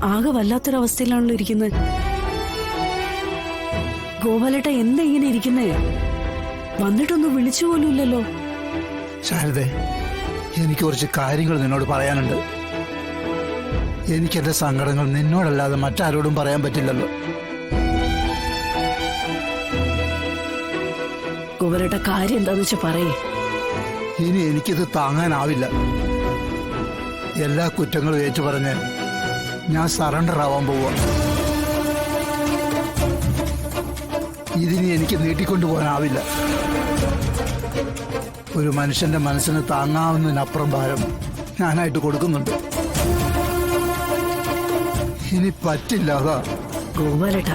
ആകെ വല്ലാത്തൊരവസ്ഥയിലാണല്ലോ ഇരിക്കുന്നത്. ഗോപാലേട്ട എന്താ ഇങ്ങനെ ഇരിക്കുന്നേ? വന്നിട്ടൊന്നും വിളിച്ചു പോലും ഇല്ലല്ലോ. ശാരദേ, എനിക്ക് കുറച്ച് കാര്യങ്ങൾ നിന്നോട് പറയാനുണ്ട്. എനിക്കെന്റെ സങ്കടങ്ങൾ നിന്നോടല്ലാതെ മറ്റാരോടും പറയാൻ പറ്റില്ലല്ലോ. ഗോപാലേട്ട കാര്യം എന്താന്ന് വെച്ചാ പറയേ. ഇനി എനിക്കിത് താങ്ങാനാവില്ല. എല്ലാ കുറ്റങ്ങളും ഏറ്റുപറഞ്ഞ് ഞാൻ സറണ്ടർ ആവാൻ പോവുക. ഇതിനി എനിക്ക് നീട്ടിക്കൊണ്ടുപോകാനാവില്ല. ഒരു മനുഷ്യന്റെ മനസ്സിന് താങ്ങാവുന്നതിനപ്പുറം ഭാരം ഞാനായിട്ട് കൊടുക്കുന്നുണ്ട്. ഇനി പറ്റില്ല. അതാ ഗോപാലേട്ട,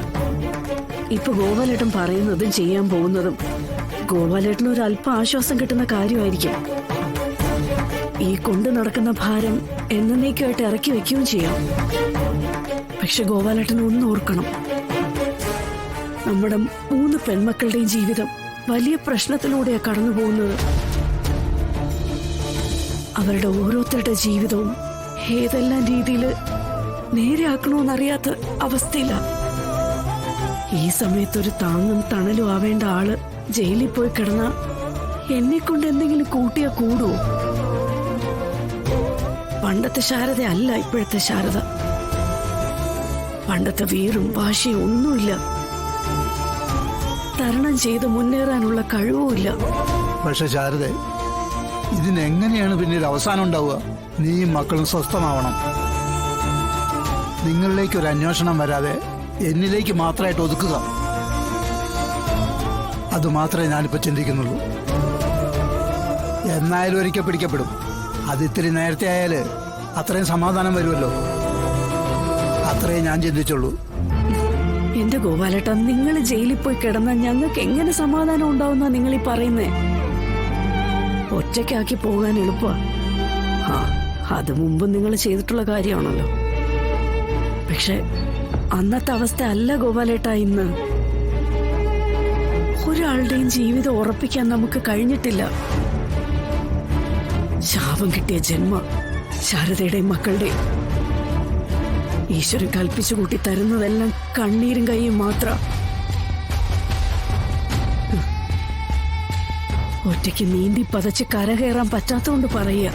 ഇപ്പൊ ഗോപാലേട്ടൻ പറയുന്നതും ചെയ്യാൻ പോകുന്നതും ഗോപാലേട്ടന് ഒരു അല്പം ആശ്വാസം കിട്ടുന്ന കാര്യമായിരിക്കും. ഈ കൊണ്ടു നടക്കുന്ന ഭാരം എന്നേക്കുമായിട്ട് ഇറക്കി വെക്കുകയും ചെയ്യാം. പക്ഷെ ഗോപാലേട്ടൻ ഒന്ന് ഓർക്കണം, നമ്മുടെ 3 പെൺമക്കളുടെയും ജീവിതം വലിയ പ്രശ്നത്തിലൂടെയാ കടന്നു പോകുന്നത്. അവരുടെ ഓരോരുത്തരുടെ ജീവിതവും ഏതെല്ലാം രീതിയിൽ നേരെയാക്കണമെന്നറിയാത്ത അവസ്ഥയില്ല. ഈ സമയത്തൊരു താങ്ങും തണലും ആവേണ്ട ആള് ജയിലിൽ പോയി കിടന്ന എന്നെ കൊണ്ട് എന്തെങ്കിലും കൂട്ടിയാ കൂടുവോ? പണ്ടത്തെ ശാരദ അല്ല ഇപ്പോഴത്തെ ശാരദ. പണ്ടത്തെ വീറും വാശിയും ഒന്നുമില്ല. തരണം ചെയ്ത് മുന്നേറാനുള്ള കഴിവുമില്ല. പക്ഷെ ശാരദ, ഇതിനെങ്ങനെയാണ് പിന്നീട് അവസാനം ഉണ്ടാവുക? നീയും മക്കളും സ്വസ്ഥമാവണം. നിങ്ങളിലേക്ക് ഒരു അന്വേഷണം വരാതെ എന്നിലേക്ക് മാത്രമായിട്ട് ഒതുക്കുക. അതുമാത്രമേ ഞാനിപ്പോ ചിന്തിക്കുന്നുള്ളൂ. എന്നായാലും ഒരിക്കൽ പിടിക്കപ്പെടും. അത് ഇത്തിരി നേരത്തെ ആയാല് അത്രയും സമാധാനം വരുമല്ലോ. അത്രേ ഞാൻ ചിന്തിച്ചുള്ളൂ. എന്റെ ഗോപാലേട്ട, നിങ്ങൾ ജയിലിൽ പോയി കിടന്നാൽ ഞങ്ങൾക്ക് എങ്ങനെ സമാധാനം ഉണ്ടാവുന്ന നിങ്ങൾ ഈ പറയുന്നേ? ഒറ്റയ്ക്കാക്കി പോകാൻ എളുപ്പ. അത് മുമ്പ് നിങ്ങൾ ചെയ്തിട്ടുള്ള കാര്യമാണല്ലോ. പക്ഷെ അന്നത്തെ അവസ്ഥ അല്ല ഗോപാലേട്ട ഇന്ന്. ഒരാളുടെയും ജീവിതം ഉറപ്പിക്കാൻ നമുക്ക് കഴിഞ്ഞിട്ടില്ല. ശാപം കിട്ടിയ ജന്മ ശാരദയുടെയും മക്കളുടെയും. ഈശ്വരൻ കൽപ്പിച്ചു കൂട്ടി തരുന്നതെല്ലാം കണ്ണീരും കൈയും മാത്രം. ഒറ്റയ്ക്ക് നീന്തി പതച്ച് കരകയറാൻ പറ്റാത്തോണ്ട് പറയുക.